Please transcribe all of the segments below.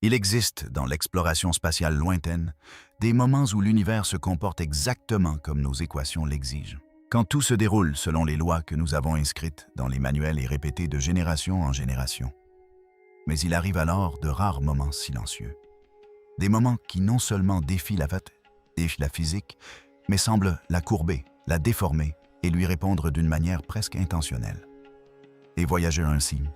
Il existe, dans l'exploration spatiale lointaine, des moments où l'univers se comporte exactement comme nos équations l'exigent. Quand tout se déroule selon les lois que nous avons inscrites dans les manuels et répétées de génération en génération. Mais il arrive alors de rares moments silencieux. Des moments qui non seulement défient la physique, mais semblent la courber, la déformer et lui répondre d'une manière presque intentionnelle. Et Voyager a un signe.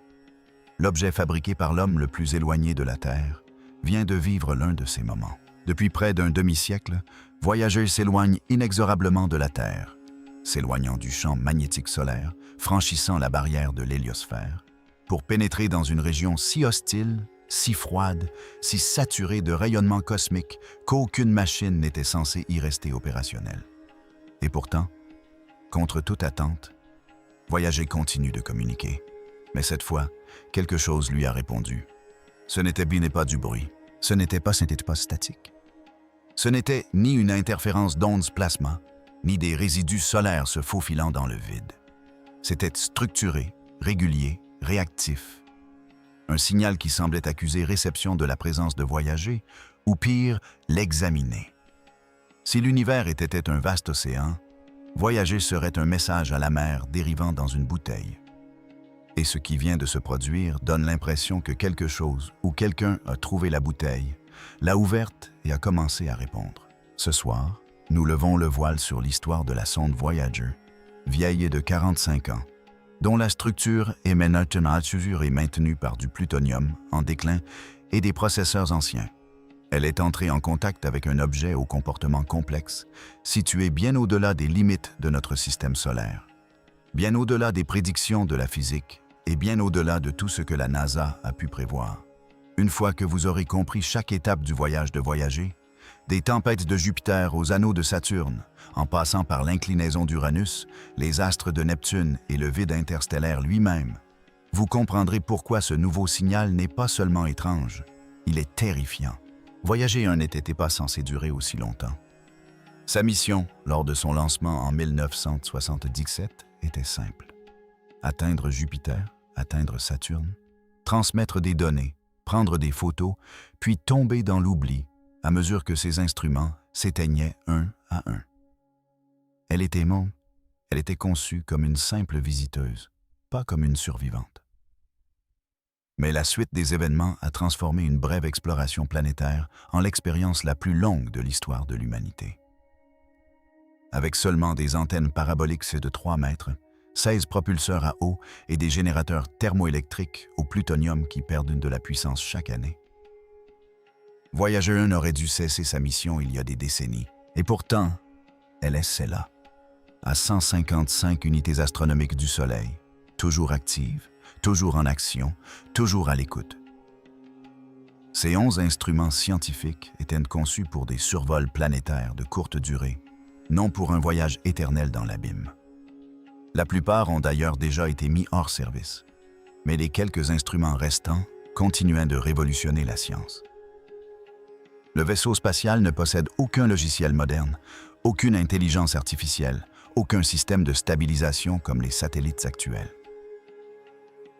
L'objet fabriqué par l'homme le plus éloigné de la Terre vient de vivre l'un de ces moments. Depuis près d'un demi-siècle, Voyager s'éloigne inexorablement de la Terre, s'éloignant du champ magnétique solaire, franchissant la barrière de l'héliosphère, pour pénétrer dans une région si hostile, si froide, si saturée de rayonnement cosmique qu'aucune machine n'était censée y rester opérationnelle. Et pourtant, contre toute attente, Voyager continue de communiquer. Mais cette fois, quelque chose lui a répondu. Ce n'était pas du bruit. Ce n'était pas statique. Ce n'était ni une interférence d'ondes plasma, ni des résidus solaires se faufilant dans le vide. C'était structuré, régulier, réactif. Un signal qui semblait accuser réception de la présence de Voyager, ou pire, l'examiner. Si l'univers était un vaste océan, Voyager serait un message à la mer dérivant dans une bouteille. Et ce qui vient de se produire donne l'impression que quelque chose ou quelqu'un a trouvé la bouteille, l'a ouverte et a commencé à répondre. Ce soir, nous levons le voile sur l'histoire de la sonde Voyager, vieille de 45 ans, dont la structure est maintenue par du plutonium en déclin et des processeurs anciens. Elle est entrée en contact avec un objet au comportement complexe, situé bien au-delà des limites de notre système solaire, bien au-delà des prédictions de la physique et bien au-delà de tout ce que la NASA a pu prévoir. Une fois que vous aurez compris chaque étape du voyage de Voyager, des tempêtes de Jupiter aux anneaux de Saturne, en passant par l'inclinaison d'Uranus, les astres de Neptune et le vide interstellaire lui-même, vous comprendrez pourquoi ce nouveau signal n'est pas seulement étrange, il est terrifiant. Voyager 1 n'était pas censé durer aussi longtemps. Sa mission, lors de son lancement en 1977, était simple. Atteindre Jupiter, atteindre Saturne, transmettre des données, prendre des photos, puis tomber dans l'oubli à mesure que ses instruments s'éteignaient un à un. Elle était conçue comme une simple visiteuse, pas comme une survivante. Mais la suite des événements a transformé une brève exploration planétaire en l'expérience la plus longue de l'histoire de l'humanité. Avec seulement des antennes paraboliques de 3 mètres, 16 propulseurs à eau et des générateurs thermoélectriques au plutonium qui perdent de la puissance chaque année. Voyager 1 aurait dû cesser sa mission il y a des décennies. Et pourtant, elle est celle-là, à 155 unités astronomiques du Soleil, toujours active, toujours en action, toujours à l'écoute. Ces 11 instruments scientifiques étaient conçus pour des survols planétaires de courte durée, non pour un voyage éternel dans l'abîme. La plupart ont d'ailleurs déjà été mis hors service, mais les quelques instruments restants continuaient de révolutionner la science. Le vaisseau spatial ne possède aucun logiciel moderne, aucune intelligence artificielle, aucun système de stabilisation comme les satellites actuels.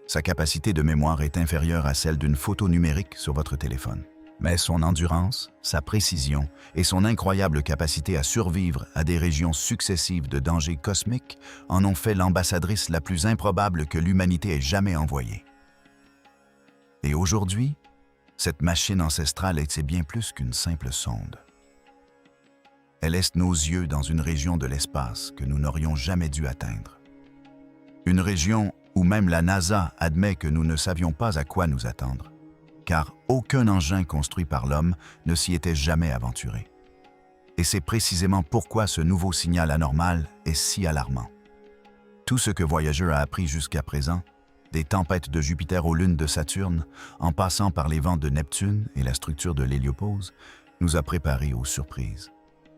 Sa capacité de mémoire est inférieure à celle d'une photo numérique sur votre téléphone. Mais son endurance, sa précision et son incroyable capacité à survivre à des régions successives de dangers cosmiques en ont fait l'ambassadrice la plus improbable que l'humanité ait jamais envoyée. Et aujourd'hui, cette machine ancestrale est bien plus qu'une simple sonde. Elle est nos yeux dans une région de l'espace que nous n'aurions jamais dû atteindre. Une région où même la NASA admet que nous ne savions pas à quoi nous attendre, car aucun engin construit par l'homme ne s'y était jamais aventuré. Et c'est précisément pourquoi ce nouveau signal anormal est si alarmant. Tout ce que Voyager a appris jusqu'à présent, des tempêtes de Jupiter aux lunes de Saturne, en passant par les vents de Neptune et la structure de l'héliopause, nous a préparés aux surprises.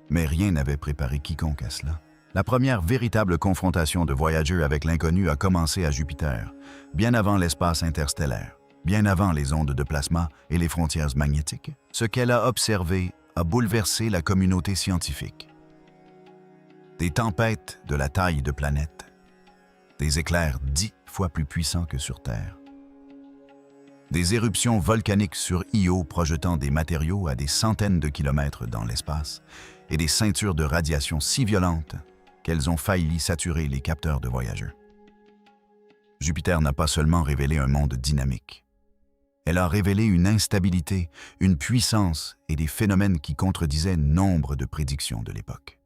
Mais rien n'avait préparé quiconque à cela. La première véritable confrontation de Voyager avec l'inconnu a commencé à Jupiter, bien avant l'espace interstellaire, bien avant les ondes de plasma et les frontières magnétiques. Ce qu'elle a observé a bouleversé la communauté scientifique. Des tempêtes de la taille de planètes, des éclairs 10 fois plus puissants que sur Terre. Des éruptions volcaniques sur Io projetant des matériaux à des centaines de kilomètres dans l'espace et des ceintures de radiation si violentes qu'elles ont failli saturer les capteurs de voyageurs. Jupiter n'a pas seulement révélé un monde dynamique. Elle a révélé une instabilité, une puissance et des phénomènes qui contredisaient nombre de prédictions de l'époque.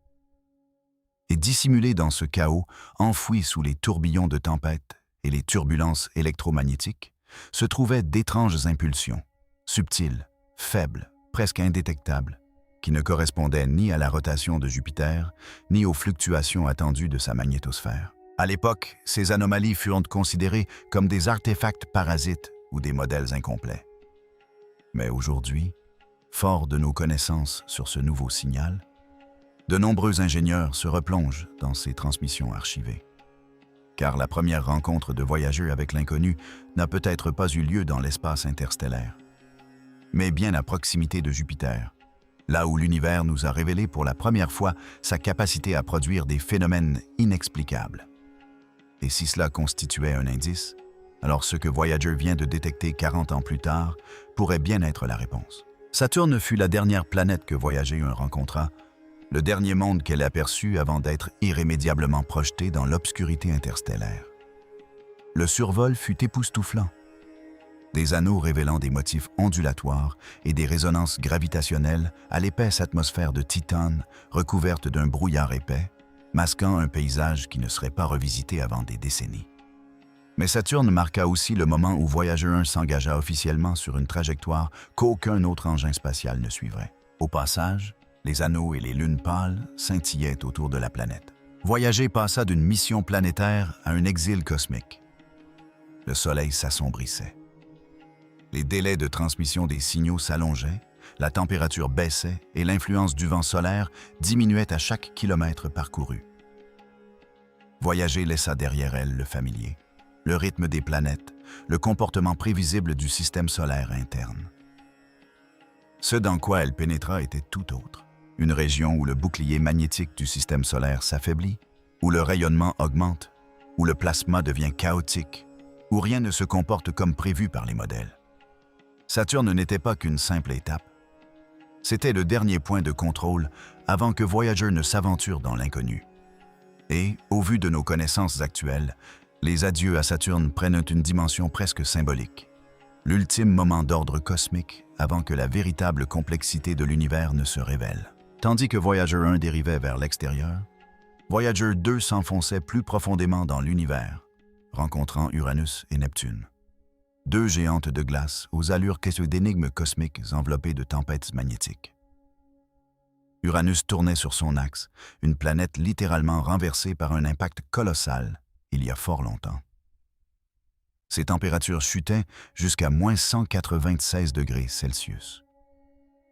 Et dissimulé dans ce chaos, enfoui sous les tourbillons de tempêtes et les turbulences électromagnétiques, se trouvaient d'étranges impulsions, subtiles, faibles, presque indétectables, qui ne correspondaient ni à la rotation de Jupiter, ni aux fluctuations attendues de sa magnétosphère. À l'époque, ces anomalies furent considérées comme des artefacts parasites ou des modèles incomplets. Mais aujourd'hui, fort de nos connaissances sur ce nouveau signal, de nombreux ingénieurs se replongent dans ces transmissions archivées. Car la première rencontre de voyageurs avec l'inconnu n'a peut-être pas eu lieu dans l'espace interstellaire, mais bien à proximité de Jupiter, là où l'univers nous a révélé pour la première fois sa capacité à produire des phénomènes inexplicables. Et si cela constituait un indice, alors ce que Voyager vient de détecter 40 ans plus tard pourrait bien être la réponse. Saturne fut la dernière planète que Voyager rencontra, le dernier monde qu'elle aperçut avant d'être irrémédiablement projetée dans l'obscurité interstellaire. Le survol fut époustouflant. Des anneaux révélant des motifs ondulatoires et des résonances gravitationnelles à l'épaisse atmosphère de Titane recouverte d'un brouillard épais, masquant un paysage qui ne serait pas revisité avant des décennies. Mais Saturne marqua aussi le moment où Voyager 1 s'engagea officiellement sur une trajectoire qu'aucun autre engin spatial ne suivrait. Au passage, les anneaux et les lunes pâles scintillaient autour de la planète. Voyager passa d'une mission planétaire à un exil cosmique. Le Soleil s'assombrissait. Les délais de transmission des signaux s'allongeaient, la température baissait et l'influence du vent solaire diminuait à chaque kilomètre parcouru. Voyager laissa derrière elle le familier, le rythme des planètes, le comportement prévisible du système solaire interne. Ce dans quoi elle pénétra était tout autre. Une région où le bouclier magnétique du système solaire s'affaiblit, où le rayonnement augmente, où le plasma devient chaotique, où rien ne se comporte comme prévu par les modèles. Saturne n'était pas qu'une simple étape. C'était le dernier point de contrôle avant que Voyager ne s'aventure dans l'inconnu. Et, au vu de nos connaissances actuelles, les adieux à Saturne prennent une dimension presque symbolique. L'ultime moment d'ordre cosmique avant que la véritable complexité de l'univers ne se révèle. Tandis que Voyager 1 dérivait vers l'extérieur, Voyager 2 s'enfonçait plus profondément dans l'univers, rencontrant Uranus et Neptune. Deux géantes de glace aux allures d'énigmes cosmiques enveloppées de tempêtes magnétiques. Uranus tournait sur son axe, une planète littéralement renversée par un impact colossal il y a fort longtemps. Ses températures chutaient jusqu'à moins 196 degrés Celsius.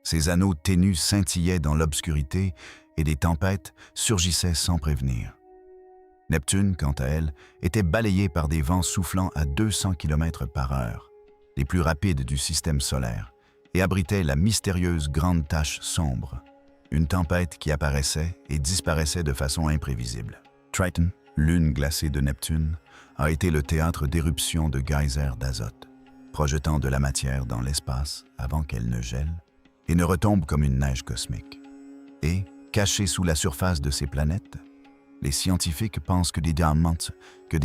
Ses anneaux ténus scintillaient dans l'obscurité et des tempêtes surgissaient sans prévenir. Neptune, quant à elle, était balayée par des vents soufflant à 200 km/h, les plus rapides du système solaire, et abritait la mystérieuse grande tache sombre, une tempête qui apparaissait et disparaissait de façon imprévisible. Triton, lune glacée de Neptune, a été le théâtre d'éruptions de geysers d'azote, projetant de la matière dans l'espace avant qu'elle ne gèle et ne retombe comme une neige cosmique. Et, cachés sous la surface de ces planètes, les scientifiques pensent que des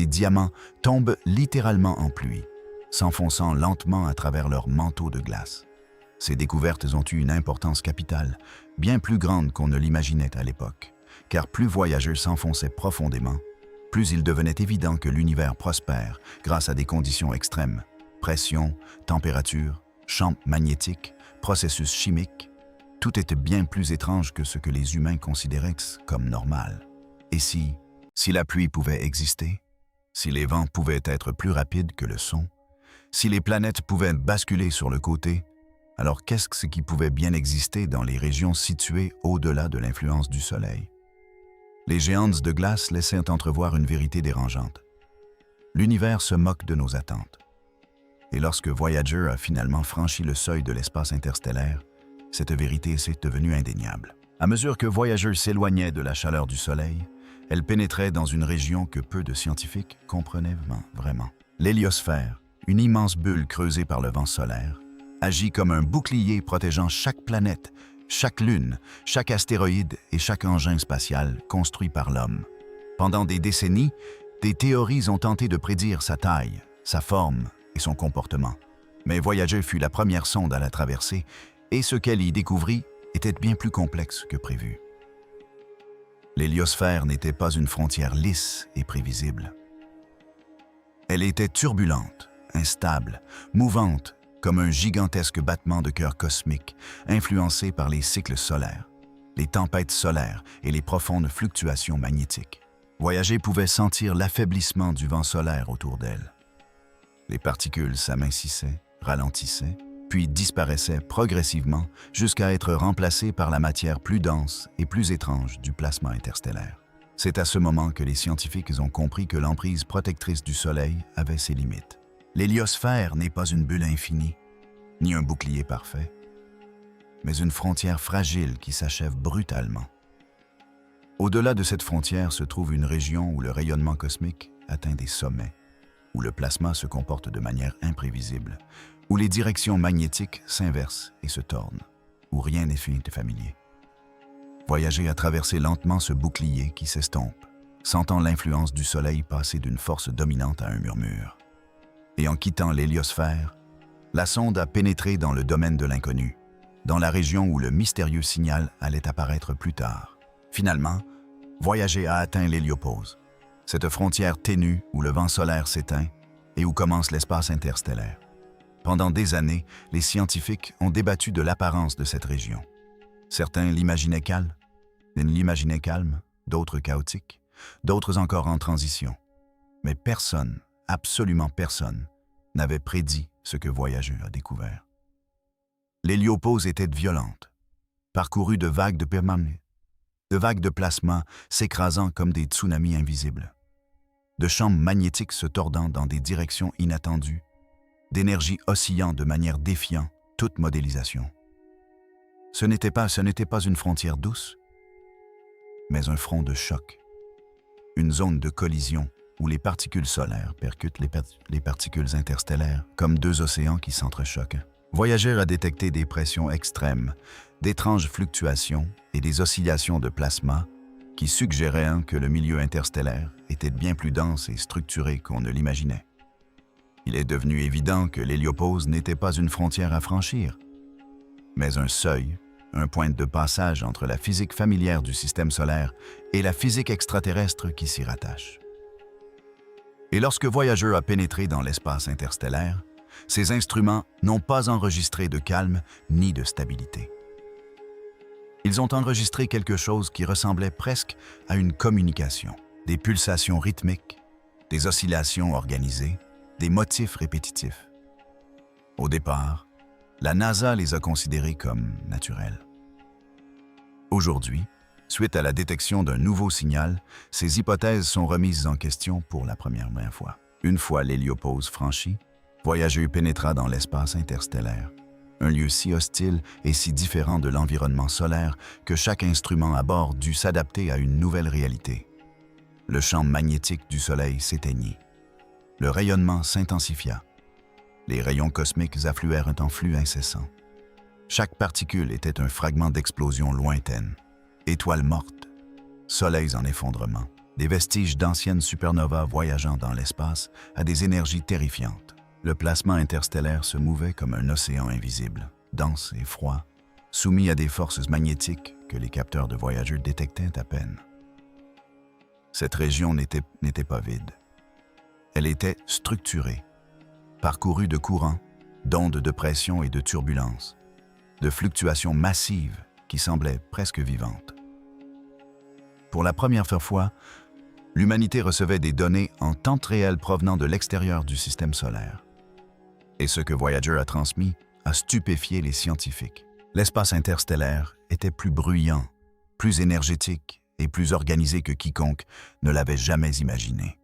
diamants tombent littéralement en pluie, s'enfonçant lentement à travers leur manteau de glace. Ces découvertes ont eu une importance capitale, bien plus grande qu'on ne l'imaginait à l'époque, car plus Voyager s'enfonçait profondément, plus il devenait évident que l'univers prospère grâce à des conditions extrêmes, pression, température, champ magnétique, processus chimiques. Tout était bien plus étrange que ce que les humains considéraient comme normal. Et si la pluie pouvait exister, si les vents pouvaient être plus rapides que le son, si les planètes pouvaient basculer sur le côté, alors qu'est-ce qui pouvait bien exister dans les régions situées au-delà de l'influence du Soleil? Les géantes de glace laissaient entrevoir une vérité dérangeante. L'univers se moque de nos attentes. Et lorsque Voyager a finalement franchi le seuil de l'espace interstellaire, cette vérité s'est devenue indéniable. À mesure que Voyager s'éloignait de la chaleur du Soleil, elle pénétrait dans une région que peu de scientifiques comprenaient vraiment. L'héliosphère, une immense bulle creusée par le vent solaire, agit comme un bouclier protégeant chaque planète, chaque lune, chaque astéroïde et chaque engin spatial construit par l'homme. Pendant des décennies, des théories ont tenté de prédire sa taille, sa forme et son comportement. Mais Voyager fut la première sonde à la traverser et ce qu'elle y découvrit était bien plus complexe que prévu. L'héliosphère n'était pas une frontière lisse et prévisible. Elle était turbulente, instable, mouvante, comme un gigantesque battement de cœur cosmique, influencé par les cycles solaires, les tempêtes solaires et les profondes fluctuations magnétiques. Voyager pouvait sentir l'affaiblissement du vent solaire autour d'elle. Les particules s'amincissaient, ralentissaient, puis disparaissaient progressivement jusqu'à être remplacées par la matière plus dense et plus étrange du plasma interstellaire. C'est à ce moment que les scientifiques ont compris que l'emprise protectrice du Soleil avait ses limites. L'héliosphère n'est pas une bulle infinie, ni un bouclier parfait, mais une frontière fragile qui s'achève brutalement. Au-delà de cette frontière se trouve une région où le rayonnement cosmique atteint des sommets, où le plasma se comporte de manière imprévisible, où les directions magnétiques s'inversent et se tordent, où rien n'est familier. Voyager a traversé lentement ce bouclier qui s'estompe, sentant l'influence du Soleil passer d'une force dominante à un murmure. Et en quittant l'héliosphère, la sonde a pénétré dans le domaine de l'inconnu, dans la région où le mystérieux signal allait apparaître plus tard. Finalement, Voyager a atteint l'héliopause, cette frontière ténue où le vent solaire s'éteint et où commence l'espace interstellaire. Pendant des années, les scientifiques ont débattu de l'apparence de cette région. Certains l'imaginaient calme, d'autres chaotique, d'autres encore en transition. Mais personne, absolument personne, n'avait prédit ce que Voyager a découvert. L'héliopause était violente, parcourue de vagues de plasma s'écrasant comme des tsunamis invisibles, de champs magnétiques se tordant dans des directions inattendues, d'énergie oscillant de manière défiant toute modélisation. Ce n'était pas une frontière douce, mais un front de choc, une zone de collision où les particules solaires percutent les particules interstellaires comme deux océans qui s'entrechoquent. Voyager a détecté des pressions extrêmes, d'étranges fluctuations et des oscillations de plasma qui suggéraient que le milieu interstellaire était bien plus dense et structuré qu'on ne l'imaginait. Il est devenu évident que l'héliopause n'était pas une frontière à franchir, mais un seuil, un point de passage entre la physique familière du système solaire et la physique extraterrestre qui s'y rattache. Et lorsque Voyager a pénétré dans l'espace interstellaire, ses instruments n'ont pas enregistré de calme ni de stabilité. Ils ont enregistré quelque chose qui ressemblait presque à une communication, des pulsations rythmiques, des oscillations organisées, des motifs répétitifs. Au départ, la NASA les a considérés comme naturels. Aujourd'hui, suite à la détection d'un nouveau signal, ces hypothèses sont remises en question pour la première fois. Une fois l'héliopause franchie, Voyager pénétra dans l'espace interstellaire, un lieu si hostile et si différent de l'environnement solaire que chaque instrument à bord dut s'adapter à une nouvelle réalité. Le champ magnétique du Soleil s'éteignit. Le rayonnement s'intensifia. Les rayons cosmiques affluèrent en flux incessant. Chaque particule était un fragment d'explosion lointaine. Étoiles mortes, soleils en effondrement, des vestiges d'anciennes supernovas voyageant dans l'espace à des énergies terrifiantes. Le plasma interstellaire se mouvait comme un océan invisible, dense et froid, soumis à des forces magnétiques que les capteurs de Voyager détectaient à peine. Cette région n'était pas vide. Elle était structurée, parcourue de courants, d'ondes de pression et de turbulences, de fluctuations massives qui semblaient presque vivantes. Pour la première fois, l'humanité recevait des données en temps réel provenant de l'extérieur du système solaire. Et ce que Voyager a transmis a stupéfié les scientifiques. L'espace interstellaire était plus bruyant, plus énergétique et plus organisé que quiconque ne l'avait jamais imaginé.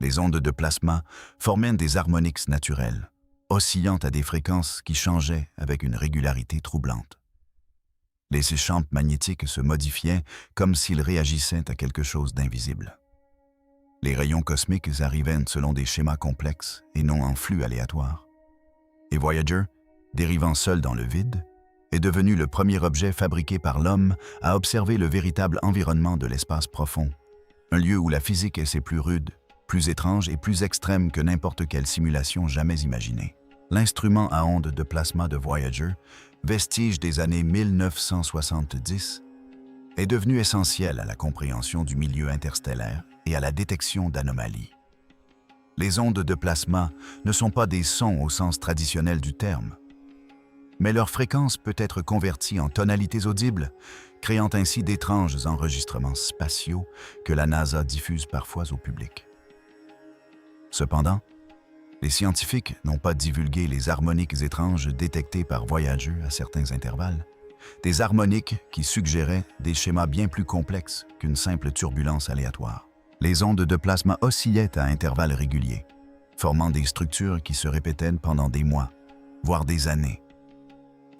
Les ondes de plasma formaient des harmoniques naturelles, oscillant à des fréquences qui changeaient avec une régularité troublante. Les champs magnétiques se modifiaient comme s'ils réagissaient à quelque chose d'invisible. Les rayons cosmiques arrivaient selon des schémas complexes et non en flux aléatoires. Et Voyager, dérivant seul dans le vide, est devenu le premier objet fabriqué par l'homme à observer le véritable environnement de l'espace profond, un lieu où la physique est plus rude, plus étrange et plus extrême que n'importe quelle simulation jamais imaginée. L'instrument à ondes de plasma de Voyager, vestige des années 1970, est devenu essentiel à la compréhension du milieu interstellaire et à la détection d'anomalies. Les ondes de plasma ne sont pas des sons au sens traditionnel du terme, mais leur fréquence peut être convertie en tonalités audibles, créant ainsi d'étranges enregistrements spatiaux que la NASA diffuse parfois au public. Cependant, les scientifiques n'ont pas divulgué les harmoniques étranges détectées par Voyager à certains intervalles, des harmoniques qui suggéraient des schémas bien plus complexes qu'une simple turbulence aléatoire. Les ondes de plasma oscillaient à intervalles réguliers, formant des structures qui se répétaient pendant des mois, voire des années.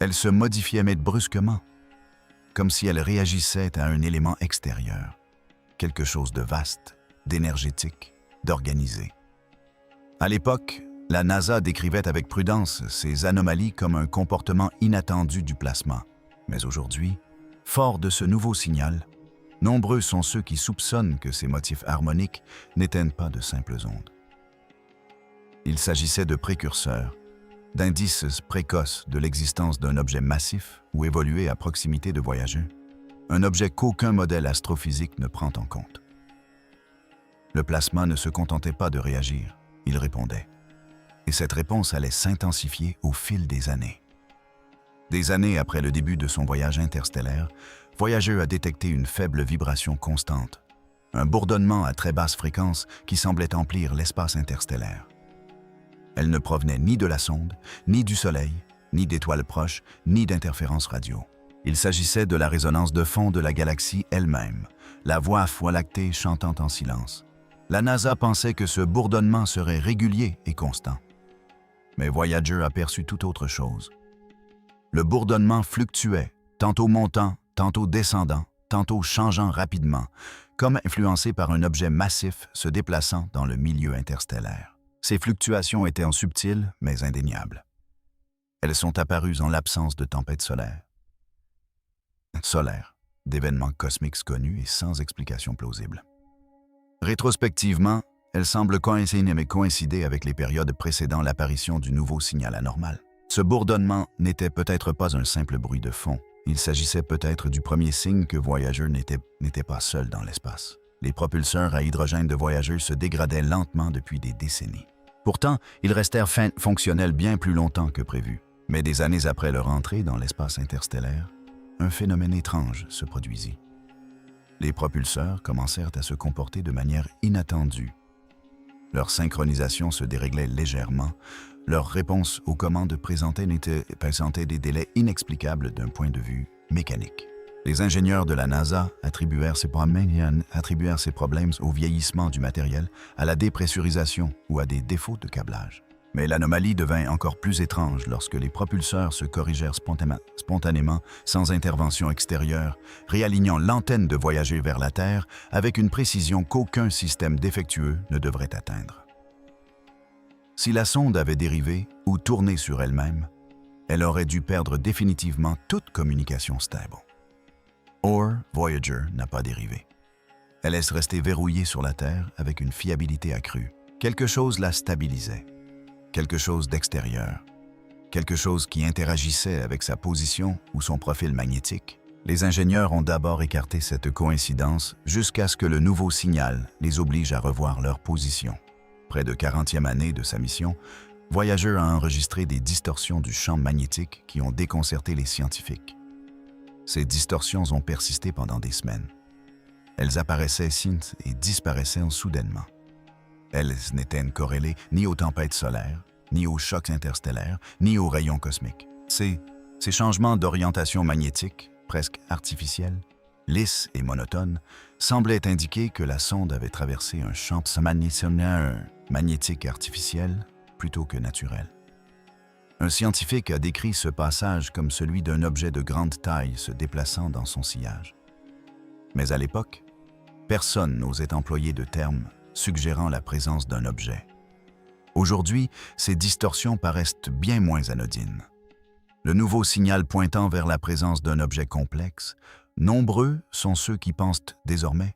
Elles se modifiaient mais brusquement, comme si elles réagissaient à un élément extérieur, quelque chose de vaste, d'énergétique, d'organisé. À l'époque, la NASA décrivait avec prudence ces anomalies comme un comportement inattendu du plasma. Mais aujourd'hui, fort de ce nouveau signal, nombreux sont ceux qui soupçonnent que ces motifs harmoniques n'étaient pas de simples ondes. Il s'agissait de précurseurs, d'indices précoces de l'existence d'un objet massif ou évolué à proximité de Voyager, un objet qu'aucun modèle astrophysique ne prend en compte. Le plasma ne se contentait pas de réagir, il répondait. Et cette réponse allait s'intensifier au fil des années. Des années après le début de son voyage interstellaire, Voyager a détecté une faible vibration constante, un bourdonnement à très basse fréquence qui semblait emplir l'espace interstellaire. Elle ne provenait ni de la sonde, ni du Soleil, ni d'étoiles proches, ni d'interférences radio. Il s'agissait de la résonance de fond de la galaxie elle-même, la Voie lactée chantant en silence. La NASA pensait que ce bourdonnement serait régulier et constant. Mais Voyager aperçut tout autre chose. Le bourdonnement fluctuait, tantôt montant, tantôt descendant, tantôt changeant rapidement, comme influencé par un objet massif se déplaçant dans le milieu interstellaire. Ces fluctuations étaient subtiles, mais indéniables. Elles sont apparues en l'absence de tempêtes solaires, d'événements cosmiques connus et sans explication plausible. Rétrospectivement, elles semblent coïncider avec les périodes précédant l'apparition du nouveau signal anormal. Ce bourdonnement n'était peut-être pas un simple bruit de fond. Il s'agissait peut-être du premier signe que Voyager n'était pas seul dans l'espace. Les propulseurs à hydrogène de Voyager se dégradaient lentement depuis des décennies. Pourtant, ils restèrent fonctionnels bien plus longtemps que prévu. Mais des années après leur entrée dans l'espace interstellaire, un phénomène étrange se produisit. Les propulseurs commencèrent à se comporter de manière inattendue. Leur synchronisation se déréglait légèrement. Leur réponse aux commandes présentaient des délais inexplicables d'un point de vue mécanique. Les ingénieurs de la NASA attribuèrent ces problèmes au vieillissement du matériel, à la dépressurisation ou à des défauts de câblage. Mais l'anomalie devint encore plus étrange lorsque les propulseurs se corrigèrent spontanément, sans intervention extérieure, réalignant l'antenne de Voyager vers la Terre avec une précision qu'aucun système défectueux ne devrait atteindre. Si la sonde avait dérivé ou tourné sur elle-même, elle aurait dû perdre définitivement toute communication stable. Or, Voyager n'a pas dérivé. Elle est restée verrouillée sur la Terre avec une fiabilité accrue. Quelque chose la stabilisait. Quelque chose d'extérieur, quelque chose qui interagissait avec sa position ou son profil magnétique. Les ingénieurs ont d'abord écarté cette coïncidence jusqu'à ce que le nouveau signal les oblige à revoir leur position. Près de 40e année de sa mission, Voyager a enregistré des distorsions du champ magnétique qui ont déconcerté les scientifiques. Ces distorsions ont persisté pendant des semaines. Elles apparaissaient et disparaissaient soudainement. Elles n'étaient corrélées ni aux tempêtes solaires, ni aux chocs interstellaires, ni aux rayons cosmiques. Ces changements d'orientation magnétique, presque artificiels, lisses et monotones, semblaient indiquer que la sonde avait traversé un champ magnétique artificiel plutôt que naturel. Un scientifique a décrit ce passage comme celui d'un objet de grande taille se déplaçant dans son sillage. Mais à l'époque, personne n'osait employer de terme suggérant la présence d'un objet. Aujourd'hui, ces distorsions paraissent bien moins anodines. Le nouveau signal pointant vers la présence d'un objet complexe, nombreux sont ceux qui pensent désormais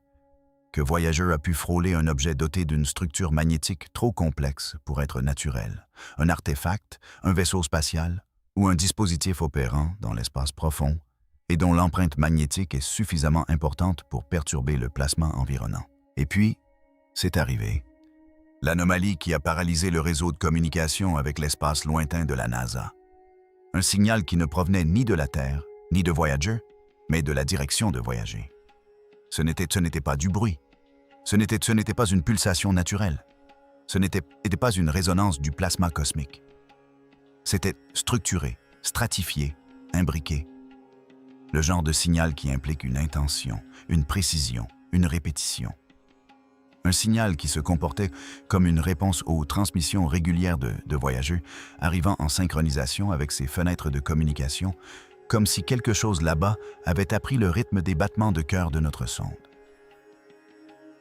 que Voyager a pu frôler un objet doté d'une structure magnétique trop complexe pour être naturel, un artefact, un vaisseau spatial ou un dispositif opérant dans l'espace profond et dont l'empreinte magnétique est suffisamment importante pour perturber le plasma environnant. Et puis, c'est arrivé. L'anomalie qui a paralysé le réseau de communication avec l'espace lointain de la NASA. Un signal qui ne provenait ni de la Terre, ni de Voyager, mais de la direction de Voyager. Ce n'était pas du bruit. Ce n'était pas une pulsation naturelle. Ce n'était pas une résonance du plasma cosmique. C'était structuré, stratifié, imbriqué. Le genre de signal qui implique une intention, une précision, une répétition. Un signal qui se comportait comme une réponse aux transmissions régulières de Voyager, arrivant en synchronisation avec ses fenêtres de communication, comme si quelque chose là-bas avait appris le rythme des battements de cœur de notre sonde.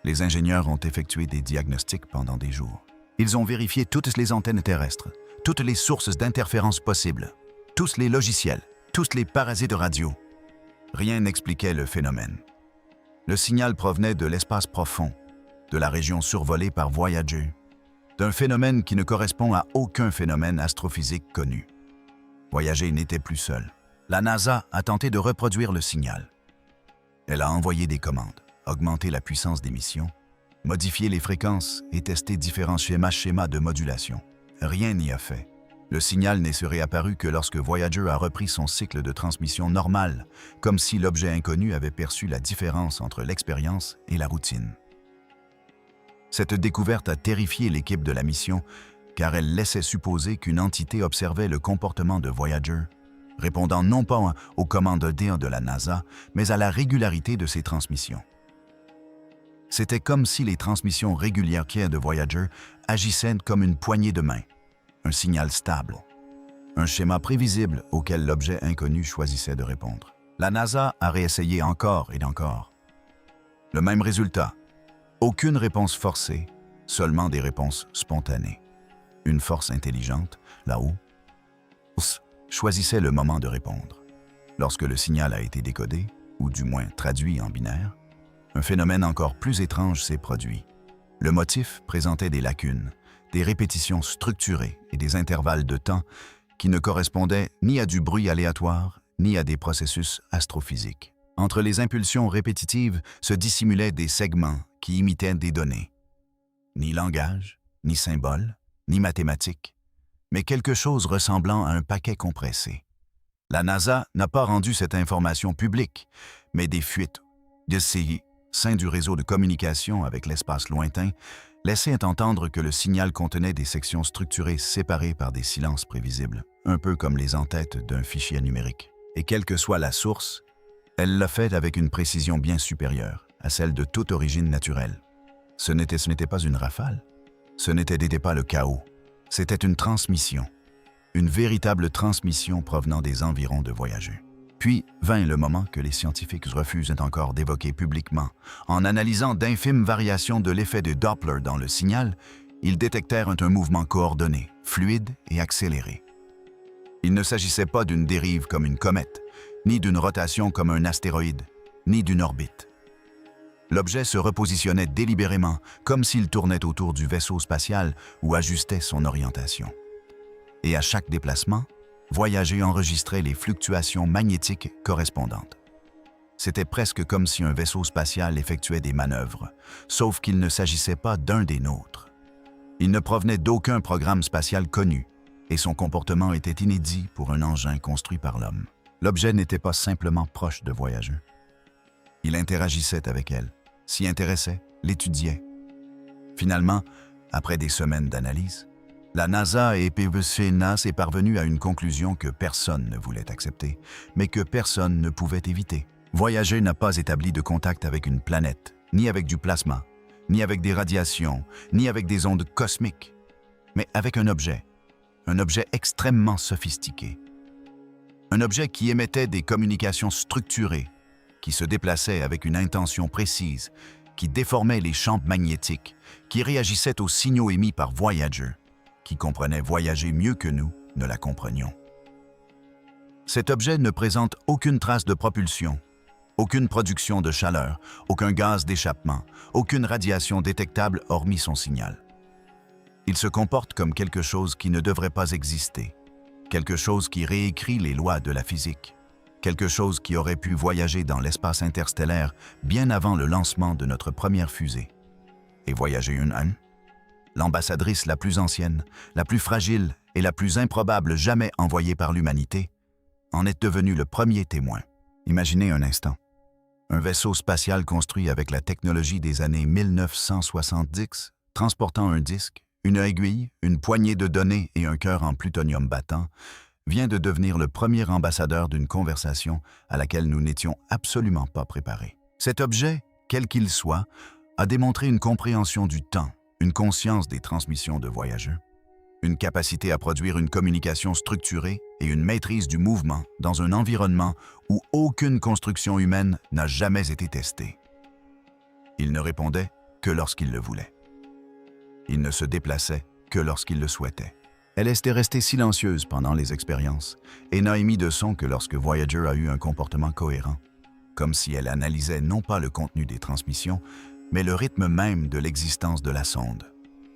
Les ingénieurs ont effectué des diagnostics pendant des jours. Ils ont vérifié toutes les antennes terrestres, toutes les sources d'interférences possibles, tous les logiciels, tous les parasites radio. Rien n'expliquait le phénomène. Le signal provenait de l'espace profond, de la région survolée par Voyager, d'un phénomène qui ne correspond à aucun phénomène astrophysique connu. Voyager n'était plus seul. La NASA a tenté de reproduire le signal. Elle a envoyé des commandes, augmenté la puissance d'émission, modifié les fréquences et testé différents schémas de modulation. Rien n'y a fait. Le signal n'est se réapparu que lorsque Voyager a repris son cycle de transmission normal, comme si l'objet inconnu avait perçu la différence entre l'expérience et la routine. Cette découverte a terrifié l'équipe de la mission, car elle laissait supposer qu'une entité observait le comportement de Voyager, répondant non pas aux commandes de la NASA, mais à la régularité de ses transmissions. C'était comme si les transmissions régulières de Voyager agissaient comme une poignée de main, un signal stable, un schéma prévisible auquel l'objet inconnu choisissait de répondre. La NASA a réessayé encore et encore. Le même résultat, aucune réponse forcée, seulement des réponses spontanées. Une force intelligente, là-haut, choisissait le moment de répondre. Lorsque le signal a été décodé, ou du moins traduit en binaire, un phénomène encore plus étrange s'est produit. Le motif présentait des lacunes, des répétitions structurées et des intervalles de temps qui ne correspondaient ni à du bruit aléatoire, ni à des processus astrophysiques. Entre les impulsions répétitives se dissimulaient des segments qui imitaient des données. Ni langage, ni symbole, ni mathématiques, mais quelque chose ressemblant à un paquet compressé. La NASA n'a pas rendu cette information publique, mais des fuites de ses sein du réseau de communication avec l'espace lointain laissait entendre que le signal contenait des sections structurées séparées par des silences prévisibles, un peu comme les entêtes d'un fichier numérique. Et quelle que soit la source, elle l'a fait avec une précision bien supérieure à celle de toute origine naturelle. Ce n'était pas une rafale, ce n'était pas le chaos, c'était une transmission, une véritable transmission provenant des environs de Voyager. Puis vint le moment que les scientifiques refusent encore d'évoquer publiquement. En analysant d'infimes variations de l'effet de Doppler dans le signal, ils détectèrent un mouvement coordonné, fluide et accéléré. Il ne s'agissait pas d'une dérive comme une comète, ni d'une rotation comme un astéroïde, ni d'une orbite. L'objet se repositionnait délibérément, comme s'il tournait autour du vaisseau spatial ou ajustait son orientation. Et à chaque déplacement, Voyager enregistrait les fluctuations magnétiques correspondantes. C'était presque comme si un vaisseau spatial effectuait des manœuvres, sauf qu'il ne s'agissait pas d'un des nôtres. Il ne provenait d'aucun programme spatial connu, et son comportement était inédit pour un engin construit par l'homme. L'objet n'était pas simplement proche de Voyager. Il interagissait avec elle, s'y intéressait, l'étudiait. Finalement, après des semaines d'analyse, la NASA et PVC-NAS est parvenue à une conclusion que personne ne voulait accepter, mais que personne ne pouvait éviter. Voyager n'a pas établi de contact avec une planète, ni avec du plasma, ni avec des radiations, ni avec des ondes cosmiques, mais avec un objet extrêmement sophistiqué. Un objet qui émettait des communications structurées, qui se déplaçait avec une intention précise qui déformait les champs magnétiques, qui réagissait aux signaux émis par Voyager, qui comprenait voyager mieux que nous ne la comprenions. Cet objet ne présente aucune trace de propulsion, aucune production de chaleur, aucun gaz d'échappement, aucune radiation détectable hormis son signal. Il se comporte comme quelque chose qui ne devrait pas exister, quelque chose qui réécrit les lois de la physique, quelque chose qui aurait pu voyager dans l'espace interstellaire bien avant le lancement de notre première fusée. Et Voyager 1, l'ambassadrice la plus ancienne, la plus fragile et la plus improbable jamais envoyée par l'humanité, en est devenue le premier témoin. Imaginez un instant. Un vaisseau spatial construit avec la technologie des années 1970, transportant un disque, une aiguille, une poignée de données et un cœur en plutonium battant, vient de devenir le premier ambassadeur d'une conversation à laquelle nous n'étions absolument pas préparés. Cet objet, quel qu'il soit, a démontré une compréhension du temps, une conscience des transmissions de voyageurs, une capacité à produire une communication structurée et une maîtrise du mouvement dans un environnement où aucune construction humaine n'a jamais été testée. Il ne répondait que lorsqu'il le voulait. Il ne se déplaçait que lorsqu'il le souhaitait. Elle était restée silencieuse pendant les expériences et n'a émis de son que lorsque Voyager a eu un comportement cohérent, comme si elle analysait non pas le contenu des transmissions, mais le rythme même de l'existence de la sonde.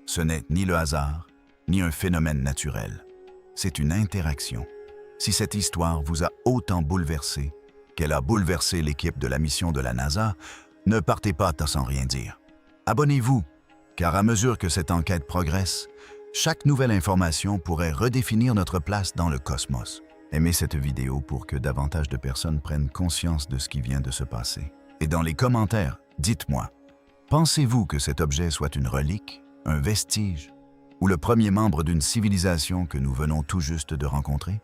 Ce n'est ni le hasard, ni un phénomène naturel. C'est une interaction. Si cette histoire vous a autant bouleversé qu'elle a bouleversé l'équipe de la mission de la NASA, ne partez pas sans rien dire. Abonnez-vous, car à mesure que cette enquête progresse, chaque nouvelle information pourrait redéfinir notre place dans le cosmos. Aimez cette vidéo pour que davantage de personnes prennent conscience de ce qui vient de se passer. Et dans les commentaires, dites-moi, pensez-vous que cet objet soit une relique, un vestige, ou le premier membre d'une civilisation que nous venons tout juste de rencontrer?